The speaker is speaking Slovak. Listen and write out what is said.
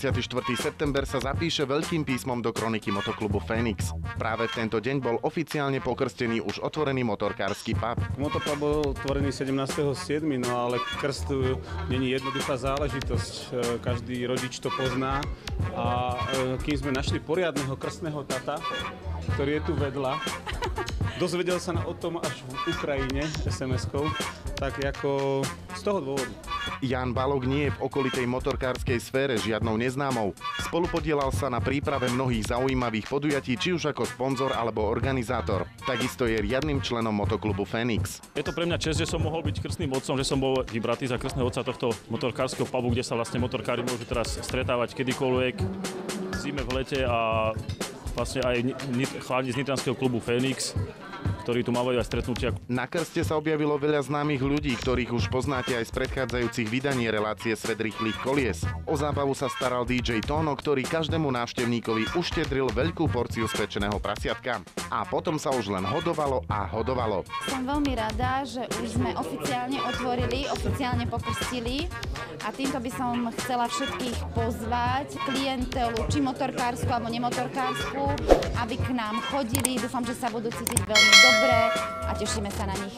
24. september sa zapíše veľkým písmom do kroniky motoklubu Fénix. Práve v tento deň bol oficiálne pokrstený už otvorený motorkársky pub. Motopub bol otvorený 17.7., no ale krst nie je jednoduchá záležitosť. Každý rodič to pozná a kým sme našli poriadneho krstného tata, ktorý je tu vedľa, dozvedel sa o tom až v Ukrajine SMS-kou, tak ako z toho dôvodu. Ján Balog nie je v okolitej motorkárskej sfére žiadnou neznámou. Spolupodielal sa na príprave mnohých zaujímavých podujatí, či už ako sponzor alebo organizátor. Takisto je riadnym členom motoklubu Fénix. Je to pre mňa česť, že som mohol byť krstným otcom, že som bol vybratý za krstného otca tohto motorkárskeho pubu, kde sa vlastne motorkári môžu teraz stretávať kedykoľvek, v zime, v lete a vlastne aj chalani z nitranského klubu Fénix, ktorí tu mávajú aj stretnutia. Na krste sa objavilo veľa známych ľudí, ktorých už poznáte aj z predchádzajúcich vydaní relácie Svet rýchlych kolies. O zábavu sa staral DJ Tóno, ktorý každému návštevníkovi uštedril veľkú porciu spečeného prasiatka. A potom sa už len hodovalo a hodovalo. Som veľmi rada, že už sme oficiálne otvorili, oficiálne pokrstili a týmto by som chcela všetkých pozvať, klientelu, či motorkársku alebo nemotorkársku, aby k nám chodili. Dúfam, že sa budú cítiť veľmi dobre a tešíme sa na nich.